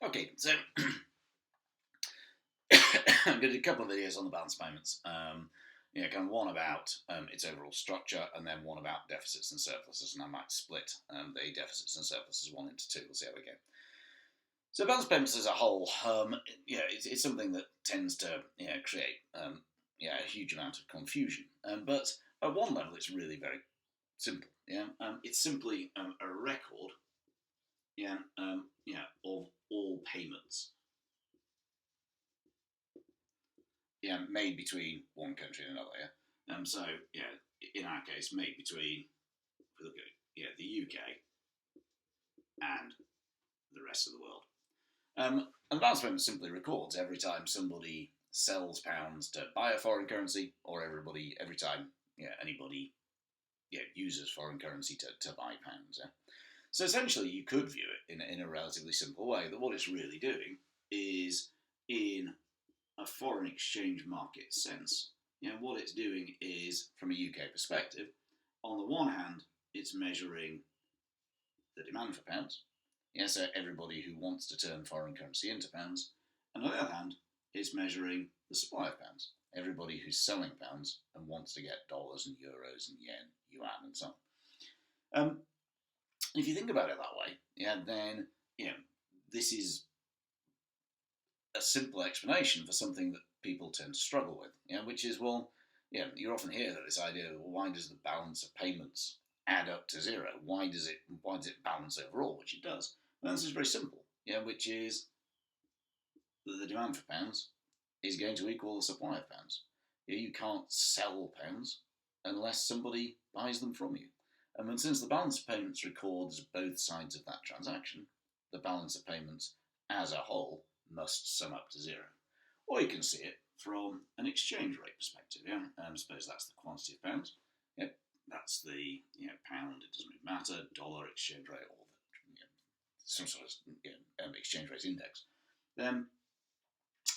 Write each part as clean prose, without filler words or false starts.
Okay, so I'm going to do a couple of videos on the balance payments. Kind of one about its overall structure, and then one about deficits and surpluses. And I might split the deficits and surpluses one into two. We'll see how we go. So balance payments as a whole, it's something that tends to create a huge amount of confusion. But at one level, it's really very simple. It's simply a record, of all payments, made between one country and another. In our case, made between, if we look at the UK and the rest of the world. And the balance payment simply records every time somebody sells pounds to buy a foreign currency, or every time anybody uses foreign currency to buy pounds. Yeah? So essentially, you could view it in a relatively simple way that what it's really doing is, in a foreign exchange market sense, what it's doing is, from a UK perspective, on the one hand, it's measuring the demand for pounds. So everybody who wants to turn foreign currency into pounds. And on the other hand, it's measuring the supply of pounds. Everybody who's selling pounds and wants to get dollars and euros and yen, yuan, and so on. If you think about it that way, then this is a simple explanation for something that people tend to struggle with, which is, you often hear that this idea of, why does the balance of payments add up to zero? Why does it balance overall, which it does? The answer is very simple, which is that the demand for pounds is going to equal the supply of pounds. You can't sell pounds unless somebody buys them from you. And since the balance of payments records both sides of that transaction, the balance of payments as a whole must sum up to zero. Or you can see it from an exchange rate perspective. Suppose that's the quantity of pounds. That's the pound. It doesn't really matter. Dollar exchange rate, or some sort of exchange rate index. Then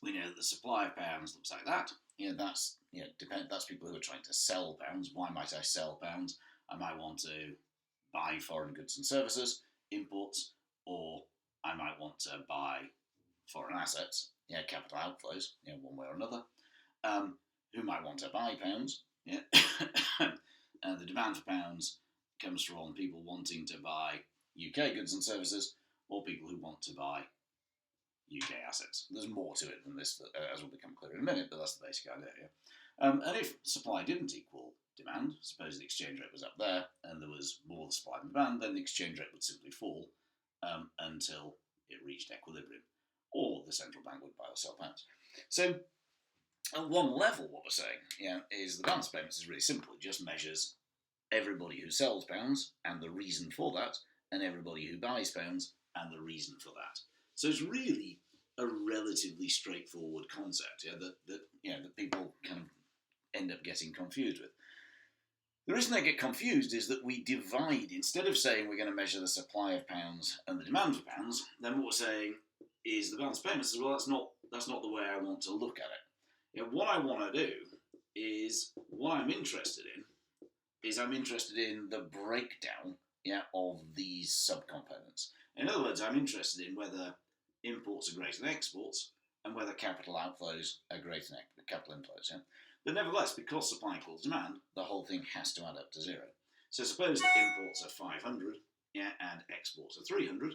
we know that the supply of pounds looks like that. That's that's people who are trying to sell pounds. Why might I sell pounds? I might want to buy foreign goods and services, imports, or I might want to buy foreign assets, capital outflows, one way or another. Who might want to buy pounds? The demand for pounds comes from people wanting to buy UK goods and services, or people who want to buy UK assets. There's more to it than this, as will become clear in a minute, but that's the basic idea. And if supply didn't equal demand, suppose the exchange rate was up there and there was more supply than demand, then the exchange rate would simply fall until it reached equilibrium, or the central bank would buy or sell pounds. So at one level, what we're saying is the balance of payments is really simple. It just measures everybody who sells pounds and the reason for that, and everybody who buys pounds and the reason for that. So it's really a relatively straightforward concept that people kind of end up getting confused with. The reason they get confused is that we divide, instead of saying we're going to measure the supply of pounds and the demand for pounds, then what we're saying is the balance of payments is, that's not the way I want to look at it. What I want to do is, what I'm interested in the breakdown of these subcomponents. In other words, I'm interested in whether imports are greater than exports and whether capital outflows are greater than capital inflows. But nevertheless, because supply equals demand, the whole thing has to add up to zero. So suppose that imports are 500 and exports are 300.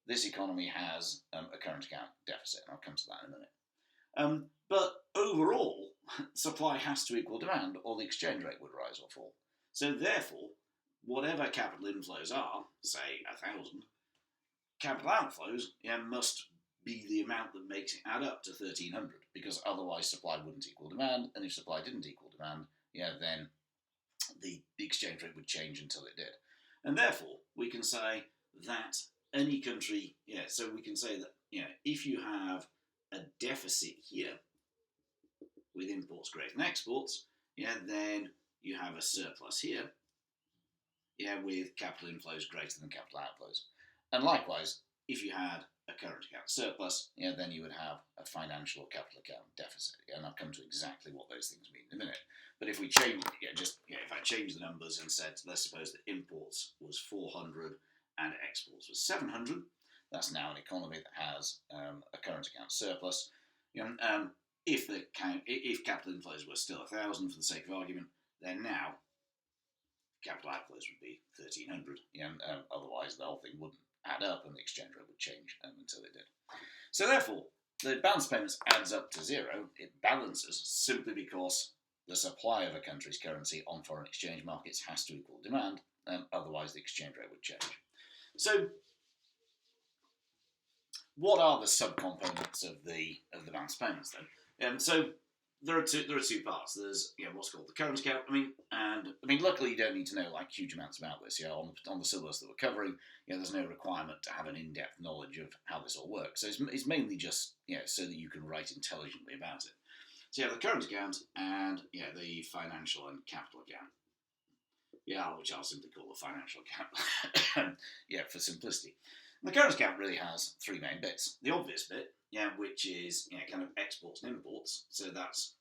This economy has a current account deficit, and I'll come to that in a minute. But overall, supply has to equal demand, or the exchange rate would rise or fall. So therefore, whatever capital inflows are, say 1,000, capital outflows must be the amount that makes it add up to 1,300, because otherwise supply wouldn't equal demand, and if supply didn't equal demand, then the exchange rate would change until it did. And therefore, we can say that any country, so we can say that if you have a deficit here with imports greater than exports, then you have a surplus here, with capital inflows greater than capital outflows. And likewise, if you had a current account surplus, then you would have a financial or capital account deficit. And I'll come to exactly what those things mean in a minute. But if we change, if I change the numbers and said, let's suppose that imports was 400 and exports was 700, That's now an economy that has a current account surplus. If capital inflows were still 1,000 for the sake of argument, then now capital outflows would be 1,300. Otherwise, the whole thing wouldn't add up, and the exchange rate would change until it did. So therefore, the balance payments adds up to zero. It balances simply because the supply of a country's currency on foreign exchange markets has to equal demand. Otherwise, the exchange rate would change. So, what are the subcomponents of the balance payments then? So there are two parts. There's what's called the current account. Luckily you don't need to know like huge amounts about this. On the syllabus that we're covering, there's no requirement to have an in-depth knowledge of how this all works. So it's mainly just so that you can write intelligently about it. So you have the current account and the financial and capital account. Which I'll simply call the financial account. For simplicity. And the current account really has three main bits. The obvious bit, which is kind of exports and imports. So that's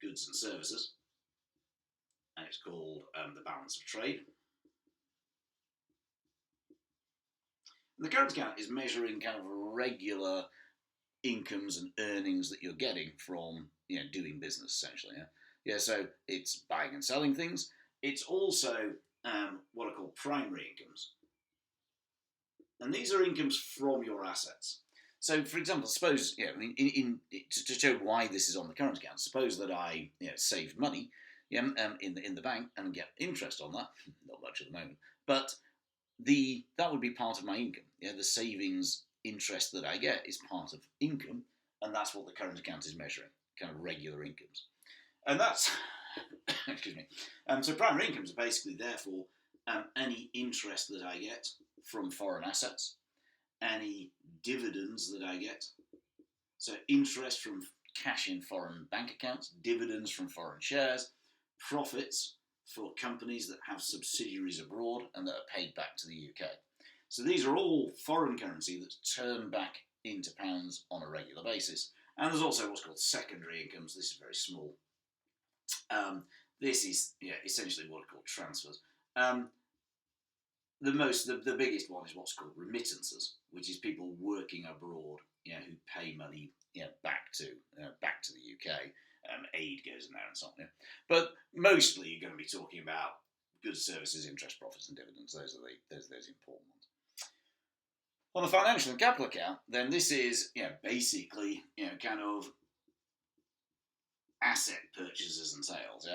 goods and services, and it's called the balance of trade. And the current account is measuring kind of regular incomes and earnings that you're getting from doing business essentially. So it's buying and selling things. It's also what are called primary incomes. And these are incomes from your assets. So, for example, suppose, to show why this is on the current account, suppose that I saved money in the bank and get interest on that. Not much at the moment. But that would be part of my income. The savings interest that I get is part of income, and that's what the current account is measuring, kind of regular incomes. And that's, excuse me. So primary incomes are basically, therefore, any interest that I get from foreign assets, any dividends that I get, so interest from cash in foreign bank accounts, dividends from foreign shares, profits for companies that have subsidiaries abroad and that are paid back to the UK. So these are all foreign currency that's turned back into pounds on a regular basis. And there's also what's called secondary incomes. This is very small. This is essentially what are called transfers. The biggest one is what's called remittances, which is people working abroad, who pay money, back to the UK. Aid goes in there and so on. But mostly you're going to be talking about goods, services, interest, profits, and dividends. Those are those important ones. On the financial and capital account, then this is basically kind of asset purchases and sales.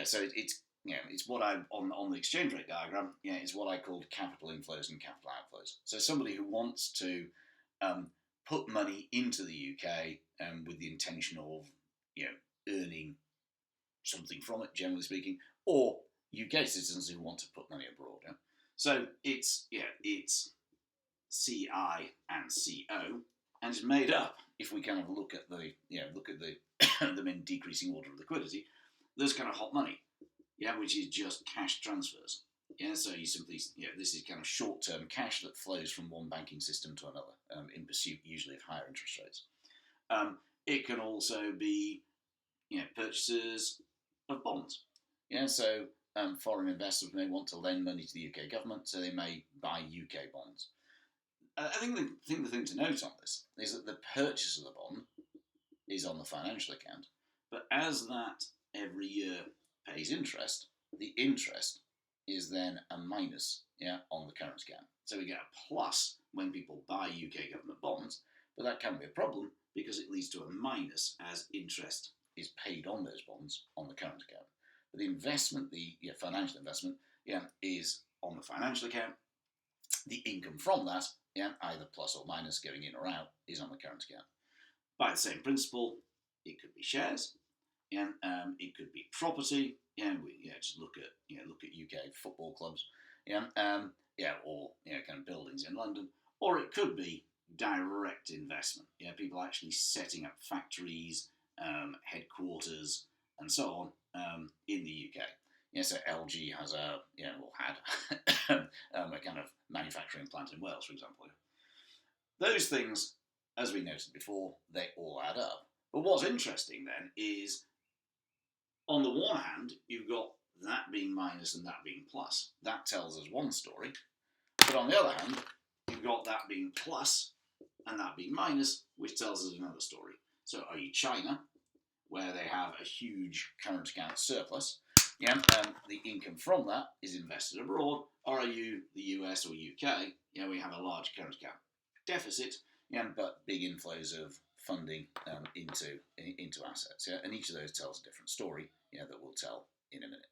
So it's what I on the exchange rate diagram. It's what I called capital inflows and capital outflows. So somebody who wants to put money into the UK with the intention of earning something from it, generally speaking, or UK citizens who want to put money abroad. So it's CI and CO, and it's made up. If we kind of look at the them in decreasing order of liquidity, there's kind of hot money. Which is just cash transfers. So you simply, this is kind of short-term cash that flows from one banking system to another in pursuit usually of higher interest rates. It can also be, purchases of bonds. So foreign investors may want to lend money to the UK government, so they may buy UK bonds. I think the thing to note on this is that the purchase of the bond is on the financial account, but as that every year pays interest, the interest is then a minus on the current account. So we get a plus when people buy UK government bonds, but that can be a problem because it leads to a minus as interest is paid on those bonds on the current account. But the investment, the financial investment, is on the financial account. The income from that, either plus or minus going in or out, is on the current account. By the same principle, it could be shares. It could be property. Just look at UK football clubs. Or kind of buildings in London. Or it could be direct investment. People actually setting up factories, headquarters, and so on in the UK. So LG has had a kind of manufacturing plant in Wales, for example. Those things, as we noted before, they all add up. But what's interesting then is, on the one hand, you've got that being minus and that being plus. That tells us one story. But on the other hand, you've got that being plus and that being minus, which tells us another story. So are you China, where they have a huge current account surplus, the income from that is invested abroad, or are you the US or UK, we have a large current account deficit, but big inflows of funding into assets, and each of those tells a different story, that we'll tell in a minute.